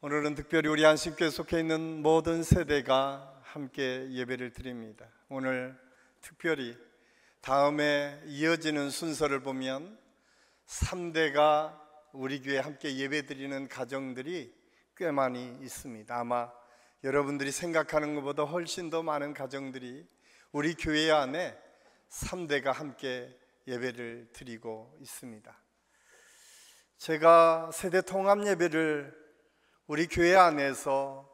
오늘은 특별히 우리 안식교에 속해 있는 모든 세대가 함께 예배를 드립니다. 오늘 특별히 다음에 이어지는 순서를 보면 3대가 우리 교회에 함께 예배 드리는 가정들이 꽤 많이 있습니다. 아마 여러분들이 생각하는 것보다 훨씬 더 많은 가정들이 우리 교회 안에 3대가 함께 예배를 드리고 있습니다. 제가 세대 통합 예배를 우리 교회 안에서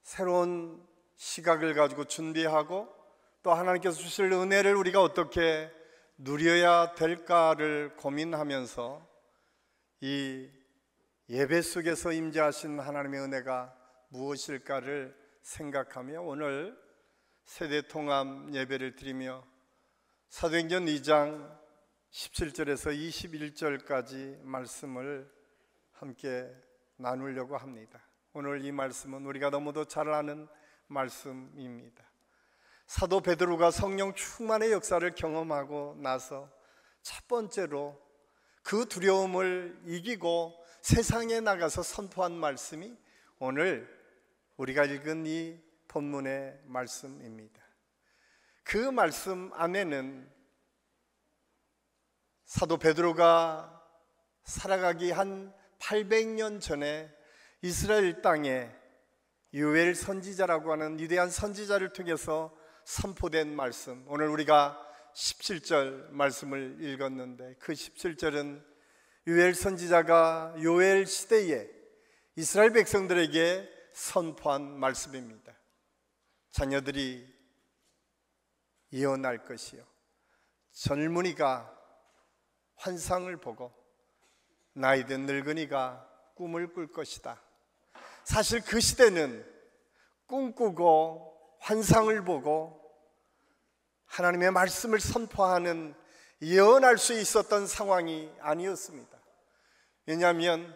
새로운 시각을 가지고 준비하고 또 하나님께서 주실 은혜를 우리가 어떻게 누려야 될까를 고민하면서 이 예배 속에서 임재하신 하나님의 은혜가 무엇일까를 생각하며 오늘 세대 통합 예배를 드리며 사도행전 2장 17절에서 21절까지 말씀을 함께 나누려고 합니다. 오늘 이 말씀은 우리가 너무도 잘 아는 말씀입니다. 사도 베드로가 성령 충만의 역사를 경험하고 나서 첫 번째로 그 두려움을 이기고 세상에 나가서 선포한 말씀이 오늘 우리가 읽은 이 본문의 말씀입니다. 그 말씀 안에는 사도 베드로가 살아가기 한 800년 전에 이스라엘 땅에 요엘 선지자라고 하는 위대한 선지자를 통해서 선포된 말씀, 오늘 우리가 17절 말씀을 읽었는데 그 17절은 요엘 선지자가 요엘 시대에 이스라엘 백성들에게 선포한 말씀입니다. 자녀들이 예언할 것이요, 젊은이가 환상을 보고 나이든 늙은이가 꿈을 꿀 것이다. 사실 그 시대는 꿈꾸고 환상을 보고 하나님의 말씀을 선포하는, 예언할 수 있었던 상황이 아니었습니다. 왜냐하면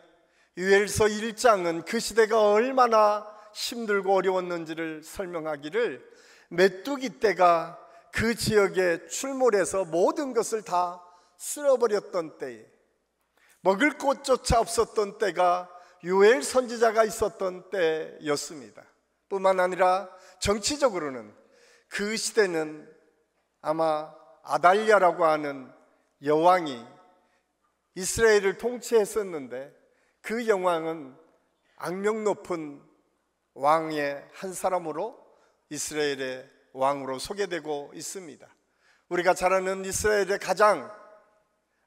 요엘서 1장은 그 시대가 얼마나 힘들고 어려웠는지를 설명하기를 메뚜기 떼가 그 지역에 출몰해서 모든 것을 다 쓸어버렸던 때에, 먹을 곳조차 없었던 때가 요엘 선지자가 있었던 때였습니다. 뿐만 아니라 정치적으로는 그 시대는 아마 아달랴라고 하는 여왕이 이스라엘을 통치했었는데 그 여왕은 악명 높은 왕의 한 사람으로 이스라엘의 왕으로 소개되고 있습니다. 우리가 잘 아는 이스라엘의 가장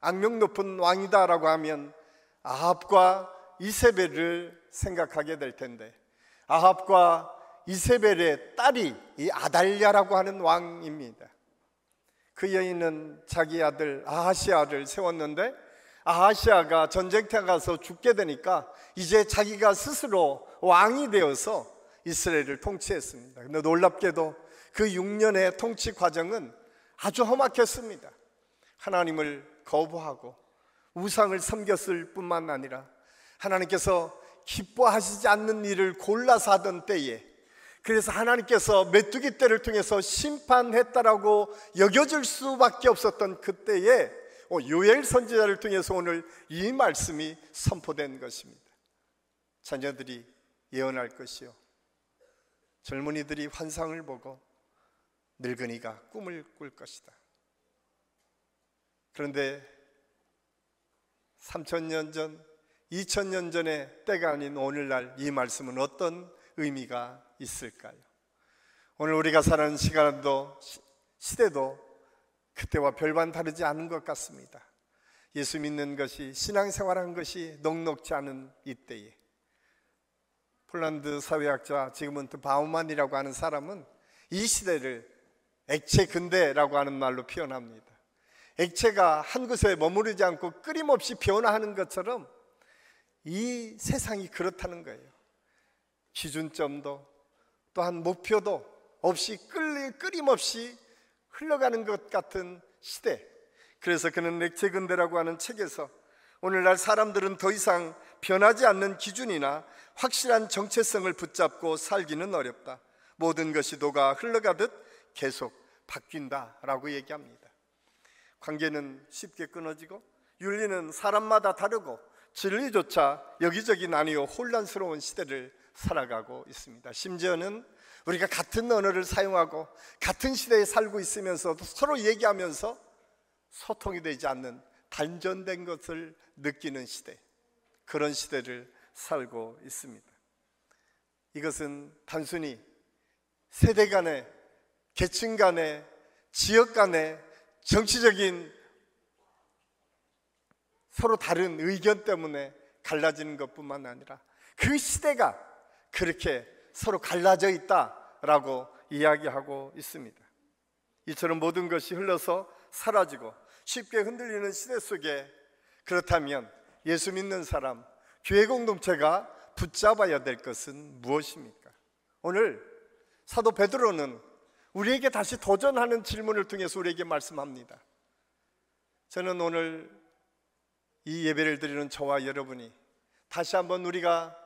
악명 높은 왕이다라고 하면 아합과 이세벨을 생각하게 될 텐데, 아합과 이세벨의 딸이 이 아달랴라고 하는 왕입니다. 그 여인은 자기 아들 아하시아를 세웠는데 아하시아가 전쟁터에 가서 죽게 되니까 이제 자기가 스스로 왕이 되어서 이스라엘을 통치했습니다. 근데 놀랍게도 그 6년의 통치 과정은 아주 험악했습니다. 하나님을 거부하고 우상을 섬겼을 뿐만 아니라 하나님께서 기뻐하시지 않는 일을 골라서 하던 때에, 그래서 하나님께서 메뚜기 떼를 통해서 심판했다라고 여겨질 수밖에 없었던 그때에 요엘 선지자를 통해서 오늘 이 말씀이 선포된 것입니다. 자녀들이 예언할 것이요, 젊은이들이 환상을 보고 늙은이가 꿈을 꿀 것이다. 그런데 3000년 전, 2000년 전의 때가 아닌 오늘날 이 말씀은 어떤 의미가 있을까요? 오늘 우리가 사는 시간도 시대도 그때와 별반 다르지 않은 것 같습니다. 예수 믿는 것이, 신앙생활하는 것이 녹록지 않은 이때에 폴란드 사회학자 지그문트 바우만이라고 하는 사람은 이 시대를 액체 근대라고 하는 말로 표현합니다. 액체가 한 곳에 머무르지 않고 끊임없이 변화하는 것처럼 이 세상이 그렇다는 거예요. 기준점도 또한 목표도 없이 끊임없이 흘러가는 것 같은 시대. 그래서 그는 액체 근대라고 하는 책에서 오늘날 사람들은 더 이상 변하지 않는 기준이나 확실한 정체성을 붙잡고 살기는 어렵다. 모든 것이 녹아 흘러가듯 계속 바뀐다라고 얘기합니다. 관계는 쉽게 끊어지고 윤리는 사람마다 다르고 진리조차 여기저기 나뉘어 혼란스러운 시대를 살아가고 있습니다. 심지어는 우리가 같은 언어를 사용하고 같은 시대에 살고 있으면서도 서로 얘기하면서 소통이 되지 않는 단절된 것을 느끼는 시대, 그런 시대를 살고 있습니다. 이것은 단순히 세대 간의, 계층 간의, 지역 간의 정치적인 서로 다른 의견 때문에 갈라지는 것뿐만 아니라 그 시대가 그렇게 서로 갈라져 있다라고 이야기하고 있습니다. 이처럼 모든 것이 흘러서 사라지고 쉽게 흔들리는 시대 속에, 그렇다면 예수 믿는 사람, 교회 공동체가 붙잡아야 될 것은 무엇입니까? 오늘 사도 베드로는 우리에게 다시 도전하는 질문을 통해서 우리에게 말씀합니다. 저는 오늘 이 예배를 드리는 저와 여러분이 다시 한번 우리가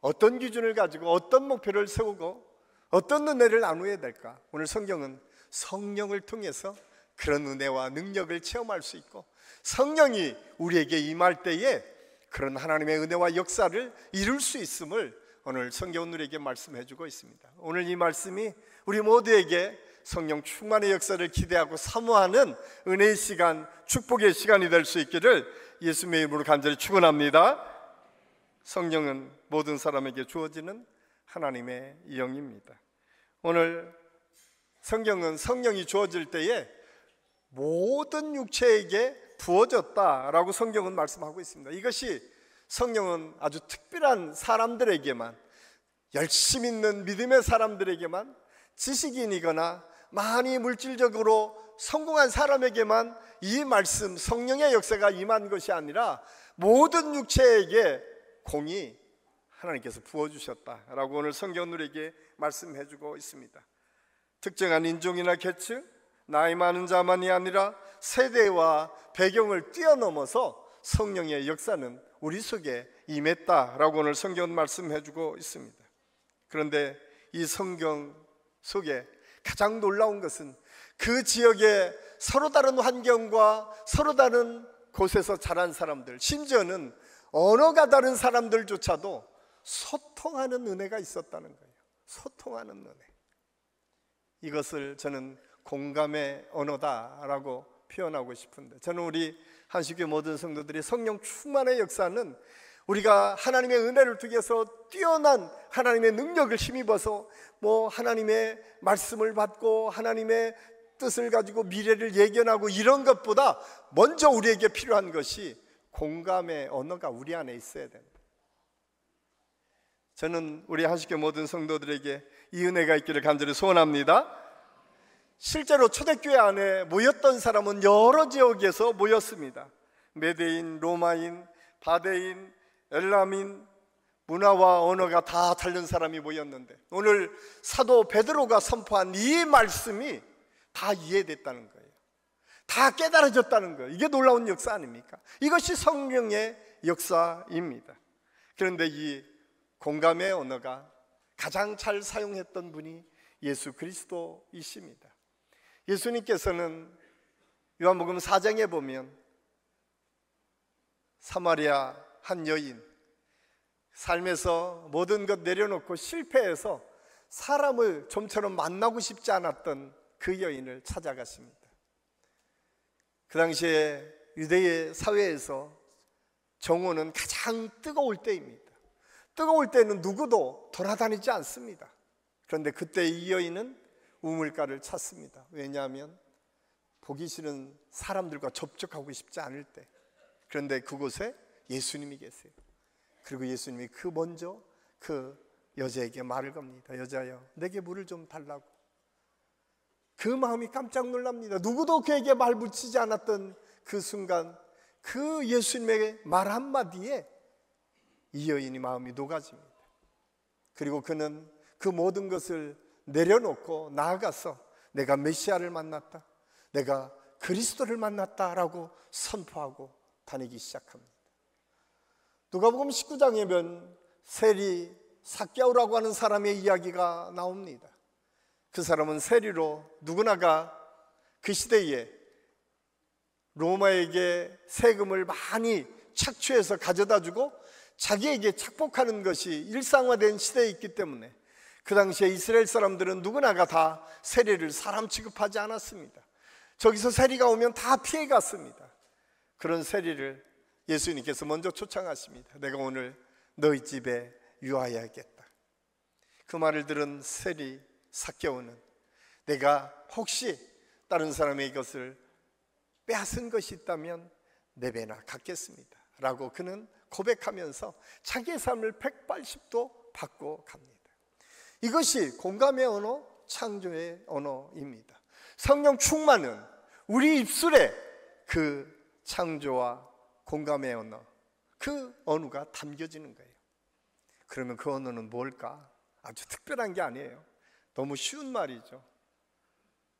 어떤 기준을 가지고 어떤 목표를 세우고 어떤 은혜를 나누어야 될까? 오늘 성경은 성령을 통해서 그런 은혜와 능력을 체험할 수 있고 성령이 우리에게 임할 때에 그런 하나님의 은혜와 역사를 이룰 수 있음을 오늘 성경은 우리에게 말씀해 주고 있습니다. 오늘 이 말씀이 우리 모두에게 성령 충만의 역사를 기대하고 사모하는 은혜의 시간, 축복의 시간이 될 수 있기를 예수님의 이름으로 간절히 축원합니다. 성령은 모든 사람에게 주어지는 하나님의 영입니다. 오늘 성경은 성령이 주어질 때에 모든 육체에게 부어졌다라고 성경은 말씀하고 있습니다. 이것이 성령은 아주 특별한 사람들에게만, 열심 있는 믿음의 사람들에게만, 지식인이거나 많이 물질적으로 성공한 사람에게만 이 말씀, 성령의 역사가 임한 것이 아니라 모든 육체에게 공이 하나님께서 부어주셨다라고 오늘 성경은 우리에게 말씀해주고 있습니다. 특정한 인종이나 계층, 나이 많은 자만이 아니라 세대와 배경을 뛰어넘어서 성령의 역사는 우리 속에 임했다라고 오늘 성경은 말씀해주고 있습니다. 그런데 이 성경 속에 가장 놀라운 것은 그 지역의 서로 다른 환경과 서로 다른 곳에서 자란 사람들, 심지어는 언어가 다른 사람들조차도 소통하는 은혜가 있었다는 거예요. 소통하는 은혜. 이것을 저는 공감의 언어다라고 표현하고 싶은데, 저는 우리 한식교 모든 성도들이 성령 충만의 역사는 우리가 하나님의 은혜를 통해서 뛰어난 하나님의 능력을 힘입어서 하나님의 말씀을 받고 하나님의 뜻을 가지고 미래를 예견하고 이런 것보다 먼저 우리에게 필요한 것이 공감의 언어가 우리 안에 있어야 됩니다. 저는 우리 한식교 모든 성도들에게 이 은혜가 있기를 간절히 소원합니다. 실제로 초대교회 안에 모였던 사람은 여러 지역에서 모였습니다. 메대인, 로마인, 바데인, 엘람인, 문화와 언어가 다 다른 사람이 모였는데 오늘 사도 베드로가 선포한 이 말씀이 다 이해됐다는 거예요. 다 깨달아졌다는 거예요. 이게 놀라운 역사 아닙니까? 이것이 성령의 역사입니다. 그런데 이 공감의 언어가 가장 잘 사용했던 분이 예수 그리스도이십니다. 예수님께서는 요한복음 4장에 보면 사마리아 한 여인, 삶에서 모든 것 내려놓고 실패해서 사람을 좀처럼 만나고 싶지 않았던 그 여인을 찾아갔습니다. 그 당시에 유대의 사회에서 정오는 가장 뜨거울 때입니다. 뜨거울 때는 누구도 돌아다니지 않습니다. 그런데 그때 이 여인은 우물가를 찾습니다. 왜냐하면 보기 싫은 사람들과 접촉하고 싶지 않을 때. 그런데 그곳에 예수님이 계세요. 그리고 예수님이 먼저 그 여자에게 말을 겁니다. 여자여, 내게 물을 좀 달라고. 그 마음이 깜짝 놀랍니다. 누구도 그에게 말 붙이지 않았던 그 순간 그 예수님의 말 한마디에 이 여인이 마음이 녹아집니다. 그리고 그는 그 모든 것을 내려놓고 나아가서 내가 메시아를 만났다, 내가 그리스도를 만났다라고 선포하고 다니기 시작합니다. 누가복음 19장에 보면 세리 삭개오라고 하는 사람의 이야기가 나옵니다. 그 사람은 세리로 누구나가 그 시대에 로마에게 세금을 많이 착취해서 가져다 주고 자기에게 착복하는 것이 일상화된 시대에 있기 때문에 그 당시에 이스라엘 사람들은 누구나가 다 세리를 사람 취급하지 않았습니다. 저기서 세리가 오면 다 피해 갔습니다. 그런 세리를 예수님께서 먼저 초청하십니다. 내가 오늘 너희 집에 유하여야겠다. 그 말을 들은 세리 삭개오는 내가 혹시 다른 사람의 것을 빼앗은 것이 있다면 네 배나 갚겠습니다 라고 그는 고백하면서 자기의 삶을 180도 바꿔 갑니다. 이것이 공감의 언어, 창조의 언어입니다. 성령 충만은 우리 입술에 그 창조와 공감의 언어, 그 언어가 담겨지는 거예요. 그러면 그 언어는 뭘까? 아주 특별한 게 아니에요. 너무 쉬운 말이죠.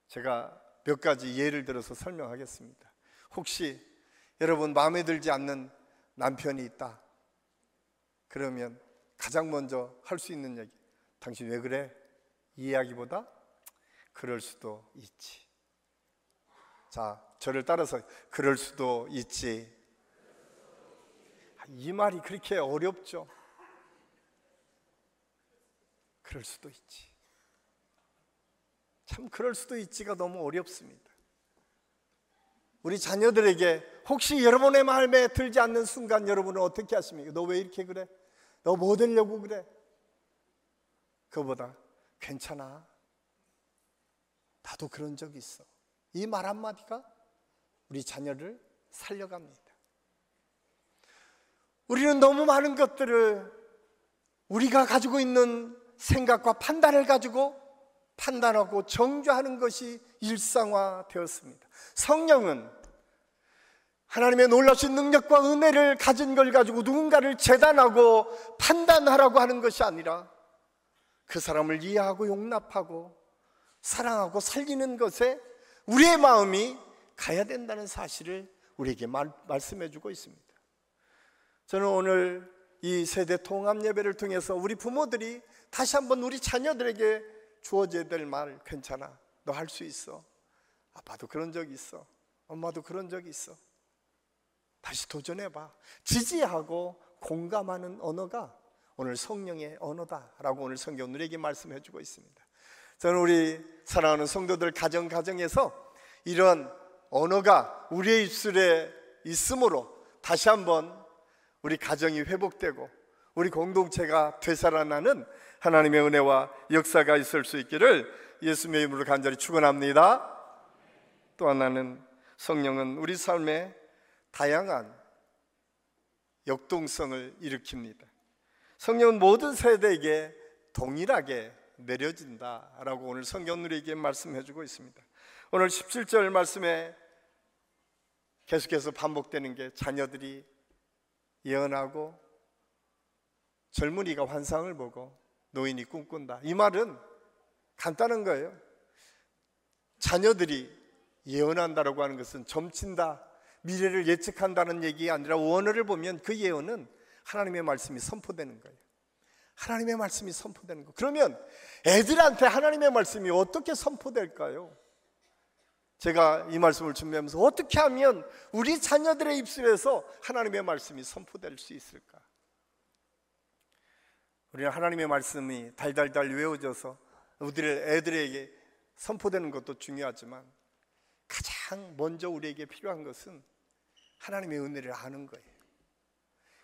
제가 몇 가지 예를 들어서 설명하겠습니다. 혹시 여러분 마음에 들지 않는 남편이 있다 그러면 가장 먼저 할 수 있는 얘기, 당신 왜 그래? 이 이야기보다 그럴 수도 있지. 자, 저를 따라서 그럴 수도 있지. 이 말이 그렇게 어렵죠? 그럴 수도 있지. 참 그럴 수도 있지가 너무 어렵습니다. 우리 자녀들에게 혹시 여러분의 마음에 들지 않는 순간 여러분은 어떻게 하십니까? 너 왜 이렇게 그래? 너 뭐 되려고 그래? 그거보다 괜찮아, 나도 그런 적이 있어, 이 말 한마디가 우리 자녀를 살려갑니다. 우리는 너무 많은 것들을 우리가 가지고 있는 생각과 판단을 가지고 판단하고 정죄하는 것이 일상화되었습니다. 성령은 하나님의 놀라신 능력과 은혜를 가진 걸 가지고 누군가를 재단하고 판단하라고 하는 것이 아니라 그 사람을 이해하고 용납하고 사랑하고 살리는 것에 우리의 마음이 가야 된다는 사실을 우리에게 말씀해 주고 있습니다. 저는 오늘 이 세대 통합 예배를 통해서 우리 부모들이 다시 한번 우리 자녀들에게 주어져야 될 말, 괜찮아, 너 할 수 있어, 아빠도 그런 적이 있어, 엄마도 그런 적이 있어, 다시 도전해봐, 지지하고 공감하는 언어가 오늘 성령의 언어다라고 오늘 성경 우리에게 말씀해 주고 있습니다. 저는 우리 사랑하는 성도들 가정에서 이런 언어가 우리의 입술에 있으므로 다시 한번 우리 가정이 회복되고 우리 공동체가 되살아나는 하나님의 은혜와 역사가 있을 수 있기를 예수님의 이름으로 간절히 축원합니다. 또 하나는 성령은 우리 삶에 다양한 역동성을 일으킵니다. 성령은 모든 세대에게 동일하게 내려진다라고 오늘 성경 우리에게 말씀해 주고 있습니다. 오늘 17절 말씀에 계속해서 반복되는 게 자녀들이 예언하고 젊은이가 환상을 보고 노인이 꿈꾼다. 이 말은 간단한 거예요. 자녀들이 예언한다라고 하는 것은 점친다, 미래를 예측한다는 얘기가 아니라 원어를 보면 그 예언은 하나님의 말씀이 선포되는 거예요. 하나님의 말씀이 선포되는 거예요. 그러면 애들한테 하나님의 말씀이 어떻게 선포될까요? 제가 이 말씀을 준비하면서 어떻게 하면 우리 자녀들의 입술에서 하나님의 말씀이 선포될 수 있을까? 우리는 하나님의 말씀이 달달달 외워져서 우리 애들에게 선포되는 것도 중요하지만 가장 먼저 우리에게 필요한 것은 하나님의 은혜를 아는 거예요.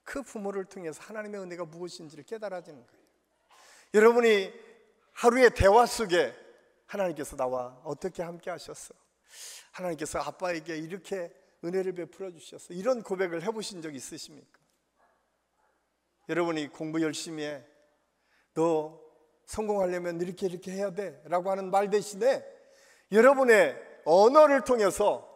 그 부모를 통해서 하나님의 은혜가 무엇인지를 깨달아지는 거예요. 여러분이 하루의 대화 속에 하나님께서 나와 어떻게 함께 하셨어? 하나님께서 아빠에게 이렇게 은혜를 베풀어 주셨어. 이런 고백을 해보신 적 있으십니까? 여러분이 공부 열심히 해, 너 성공하려면 이렇게 해야 돼 라고 하는 말 대신에 여러분의 언어를 통해서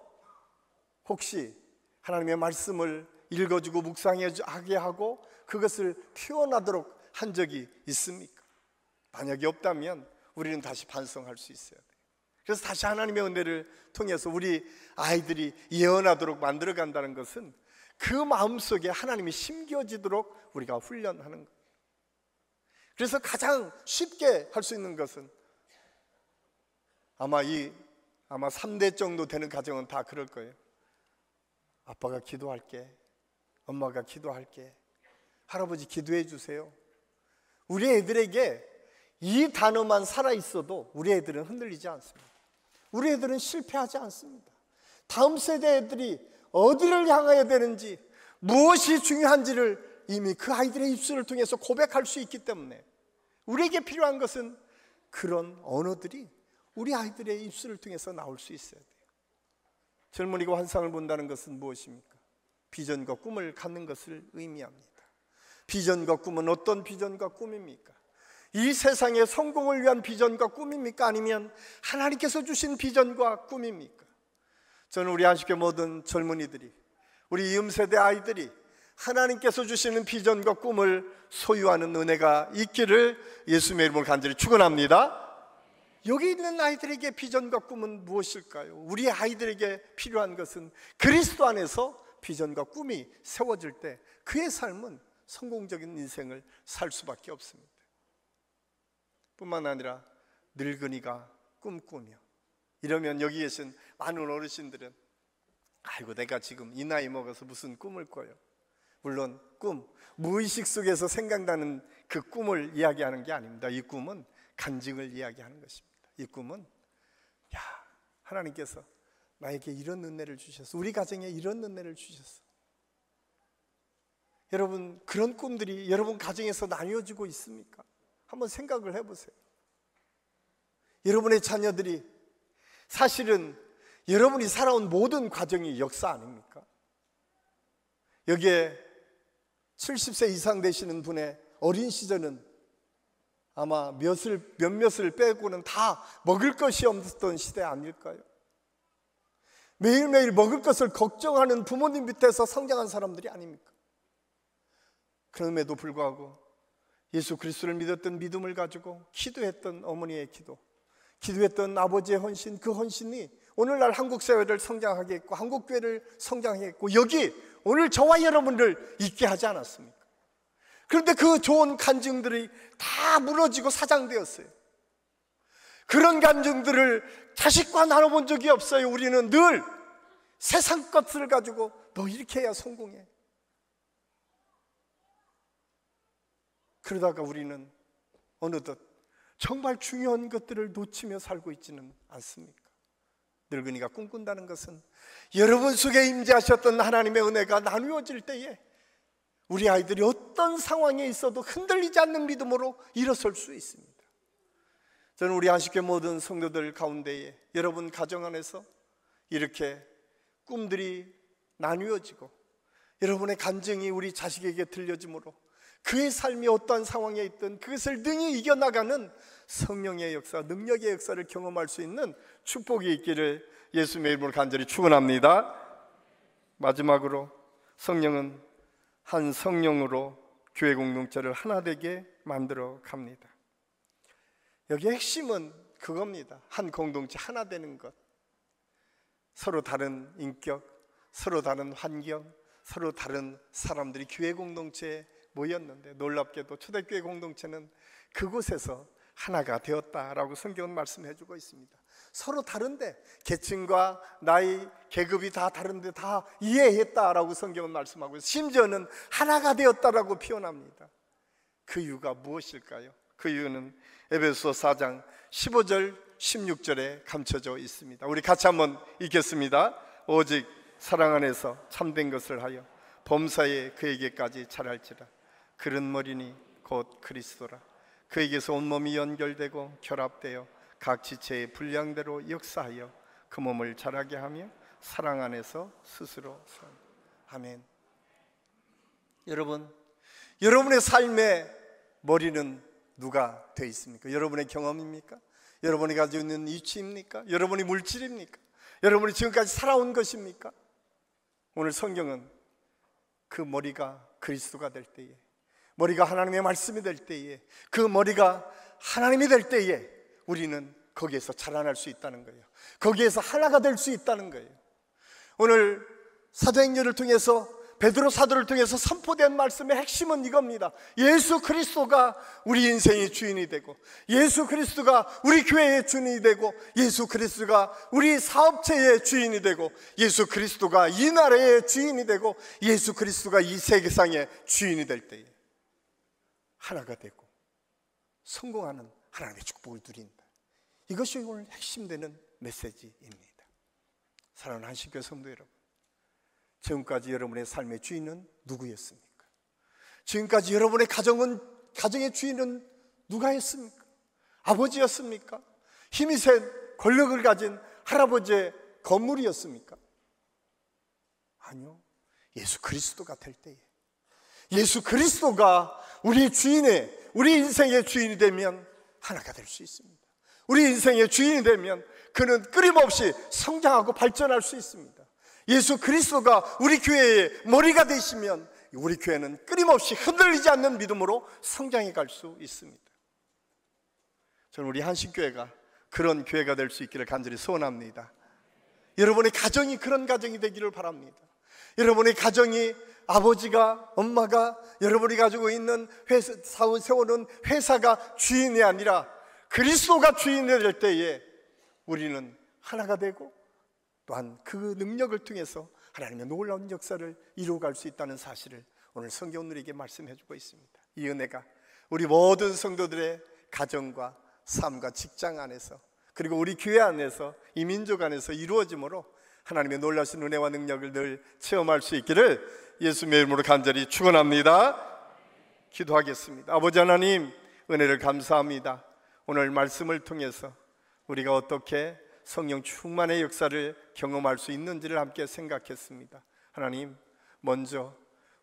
혹시 하나님의 말씀을 읽어주고 묵상하게 하고 그것을 표현하도록 한 적이 있습니까? 만약에 없다면 우리는 다시 반성할 수 있어야 돼요. 그래서 다시 하나님의 은혜를 통해서 우리 아이들이 예언하도록 만들어 간다는 것은 그 마음속에 하나님이 심겨지도록 우리가 훈련하는 거예요. 그래서 가장 쉽게 할 수 있는 것은 아마 3대 정도 되는 가정은 다 그럴 거예요. 아빠가 기도할게, 엄마가 기도할게. 할아버지 기도해 주세요. 우리 애들에게 이 단어만 살아있어도 우리 애들은 흔들리지 않습니다. 우리 애들은 실패하지 않습니다. 다음 세대 애들이 어디를 향해야 되는지, 무엇이 중요한지를 이미 그 아이들의 입술을 통해서 고백할 수 있기 때문에 우리에게 필요한 것은 그런 언어들이 우리 아이들의 입술을 통해서 나올 수 있어야 돼요. 젊은이가 환상을 본다는 것은 무엇입니까? 비전과 꿈을 갖는 것을 의미합니다. 비전과 꿈은 어떤 비전과 꿈입니까? 이 세상의 성공을 위한 비전과 꿈입니까? 아니면 하나님께서 주신 비전과 꿈입니까? 저는 우리 안식교 모든 젊은이들이, 우리 이음세대 아이들이 하나님께서 주시는 비전과 꿈을 소유하는 은혜가 있기를 예수님의 이름으로 간절히 축원합니다. 여기 있는 아이들에게 비전과 꿈은 무엇일까요? 우리 아이들에게 필요한 것은 그리스도 안에서 비전과 꿈이 세워질 때 그의 삶은 성공적인 인생을 살 수밖에 없습니다. 뿐만 아니라 늙은이가 꿈꾸며, 이러면 여기 계신 많은 어르신들은 아이고 내가 지금 이 나이 먹어서 무슨 꿈을 꿔요. 물론 꿈, 무의식 속에서 생각나는 그 꿈을 이야기하는 게 아닙니다. 이 꿈은 간증을 이야기하는 것입니다. 이 꿈은 하나님께서 나에게 이런 은혜를 주셨어, 우리 가정에 이런 은혜를 주셨어. 여러분, 그런 꿈들이 여러분 가정에서 나뉘어지고 있습니까? 한번 생각을 해보세요. 여러분의 자녀들이 사실은 여러분이 살아온 모든 과정이 역사 아닙니까? 여기에 70세 이상 되시는 분의 어린 시절은 아마 몇몇을 빼고는 다 먹을 것이 없었던 시대 아닐까요? 매일매일 먹을 것을 걱정하는 부모님 밑에서 성장한 사람들이 아닙니까? 그럼에도 불구하고 예수 그리스도를 믿었던 믿음을 가지고 기도했던 어머니의 기도했던 아버지의 헌신, 그 헌신이 오늘날 한국 사회를 성장하게 했고 한국 교회를 성장하게 했고 여기 오늘 저와 여러분을 있게 하지 않았습니까? 그런데 그 좋은 간증들이 다 무너지고 사장되었어요. 그런 간증들을 자식과 나눠본 적이 없어요. 우리는 늘 세상 것을 가지고 너 이렇게 해야 성공해. 그러다가 우리는 어느덧 정말 중요한 것들을 놓치며 살고 있지는 않습니까? 늙은이가 꿈꾼다는 것은 여러분 속에 임재하셨던 하나님의 은혜가 나누어질 때에 우리 아이들이 어떤 상황에 있어도 흔들리지 않는 믿음으로 일어설 수 있습니다. 저는 우리 안식교 모든 성도들 가운데에 여러분 가정 안에서 이렇게 꿈들이 나누어지고 여러분의 간증이 우리 자식에게 들려짐으로 그의 삶이 어떠한 상황에 있든 그것을 능히 이겨나가는 성령의 역사, 능력의 역사를 경험할 수 있는 축복이 있기를 예수님의 이름으로 간절히 축원합니다. 마지막으로 성령은 한 성령으로 교회 공동체를 하나 되게 만들어 갑니다. 여기의 핵심은 그겁니다. 한 공동체 하나 되는 것. 서로 다른 인격, 서로 다른 환경, 서로 다른 사람들이 교회 공동체에 모였는데 놀랍게도 초대교회 공동체는 그곳에서 하나가 되었다라고 성경은 말씀해주고 있습니다. 서로 다른데 계층과 나이, 계급이 다 다른데 다 이해했다라고 성경은 말씀하고 있어요. 심지어는 하나가 되었다라고 표현합니다. 그 이유가 무엇일까요? 그 이유는 에베소서 4장 15절 16절에 감춰져 있습니다. 우리 같이 한번 읽겠습니다. 오직 사랑 안에서 참된 것을 하여 범사에 그에게까지 자랄지라. 그런 머리니 곧 그리스도라. 그에게서 온몸이 연결되고 결합되어 각 지체의 분량대로 역사하여 그 몸을 자라게 하며 사랑 안에서 스스로 선. 아멘. 여러분, 여러분의 삶의 머리는 누가 되어 있습니까? 여러분의 경험입니까? 여러분이 가지고 있는 이치입니까? 여러분이 물질입니까? 여러분이 지금까지 살아온 것입니까? 오늘 성경은 그 머리가 그리스도가 될 때에, 머리가 하나님의 말씀이 될 때에, 그 머리가 하나님이 될 때에 우리는 거기에서 자라날 수 있다는 거예요. 거기에서 하나가 될 수 있다는 거예요. 오늘 사도행전을 통해서 베드로 사도를 통해서 선포된 말씀의 핵심은 이겁니다. 예수 그리스도가 우리 인생의 주인이 되고, 예수 그리스도가 우리 교회의 주인이 되고, 예수 그리스도가 우리 사업체의 주인이 되고, 예수 그리스도가 이 나라의 주인이 되고, 예수 그리스도가 이 세계상의 주인이 될 때에 하나가 되고 성공하는 하나님의 축복을 누린다. 이것이 오늘 핵심되는 메시지입니다. 사랑하는 한식교회 성도 여러분, 지금까지 여러분의 삶의 주인은 누구였습니까? 지금까지 여러분의 가정의 주인은 누가 했습니까? 아버지였습니까? 힘이 센 권력을 가진 할아버지의 건물이었습니까? 아니요. 예수 그리스도가 될 때에, 예수 그리스도가 우리 주인의, 우리 인생의 주인이 되면 하나가 될 수 있습니다. 우리 인생의 주인이 되면 그는 끊임없이 성장하고 발전할 수 있습니다. 예수 그리스도가 우리 교회의 머리가 되시면 우리 교회는 끊임없이 흔들리지 않는 믿음으로 성장해 갈 수 있습니다. 저는 우리 한식교회가 그런 교회가 될 수 있기를 간절히 소원합니다. 여러분의 가정이 그런 가정이 되기를 바랍니다. 여러분의 가정이 아버지가, 엄마가, 여러분이 가지고 있는 세우는 회사가 주인이 아니라 그리스도가 주인이 될 때에 우리는 하나가 되고, 또한 그 능력을 통해서 하나님의 놀라운 역사를 이루어갈 수 있다는 사실을 오늘 성경은 우리에게 말씀해주고 있습니다. 이 은혜가 우리 모든 성도들의 가정과 삶과 직장 안에서, 그리고 우리 교회 안에서, 이 민족 안에서 이루어짐으로 하나님의 놀라신 은혜와 능력을 늘 체험할 수 있기를 예수님의 이름으로 간절히 축원합니다. 기도하겠습니다. 아버지 하나님, 은혜를 감사합니다. 오늘 말씀을 통해서 우리가 어떻게 성령 충만의 역사를 경험할 수 있는지를 함께 생각했습니다. 하나님, 먼저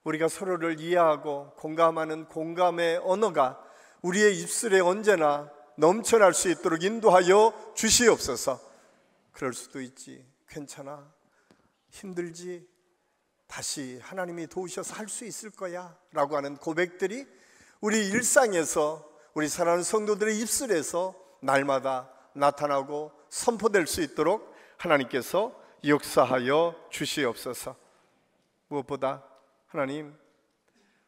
우리가 서로를 이해하고 공감하는 공감의 언어가 우리의 입술에 언제나 넘쳐날 수 있도록 인도하여 주시옵소서. 그럴 수도 있지, 괜찮아, 힘들지, 다시 하나님이 도우셔서 할 수 있을 거야 라고 하는 고백들이 우리 일상에서, 우리 사랑하는 성도들의 입술에서 날마다 나타나고 선포될 수 있도록 하나님께서 역사하여 주시옵소서. 무엇보다 하나님,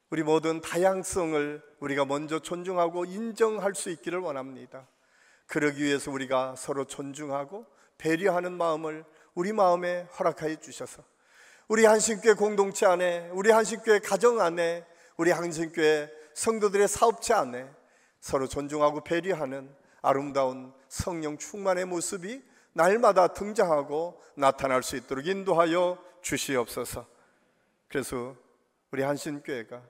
우리 모든 다양성을 우리가 먼저 존중하고 인정할 수 있기를 원합니다. 그러기 위해서 우리가 서로 존중하고 배려하는 마음을 우리 마음에 허락하여 주셔서 우리 한신교회 공동체 안에, 우리 한신교회 가정 안에, 우리 한신교회 성도들의 사업체 안에 서로 존중하고 배려하는 아름다운 성령 충만의 모습이 날마다 등장하고 나타날 수 있도록 인도하여 주시옵소서. 그래서 우리 한신교회가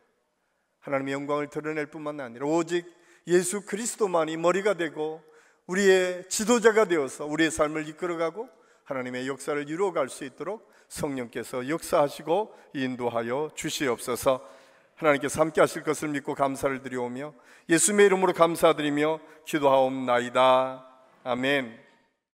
하나님의 영광을 드러낼 뿐만 아니라 오직 예수 그리스도만이 머리가 되고 우리의 지도자가 되어서 우리의 삶을 이끌어가고 하나님의 역사를 이루어갈 수 있도록 성령께서 역사하시고 인도하여 주시옵소서. 하나님께서 함께 하실 것을 믿고 감사를 드리오며 예수님의 이름으로 감사드리며 기도하옵나이다. 아멘.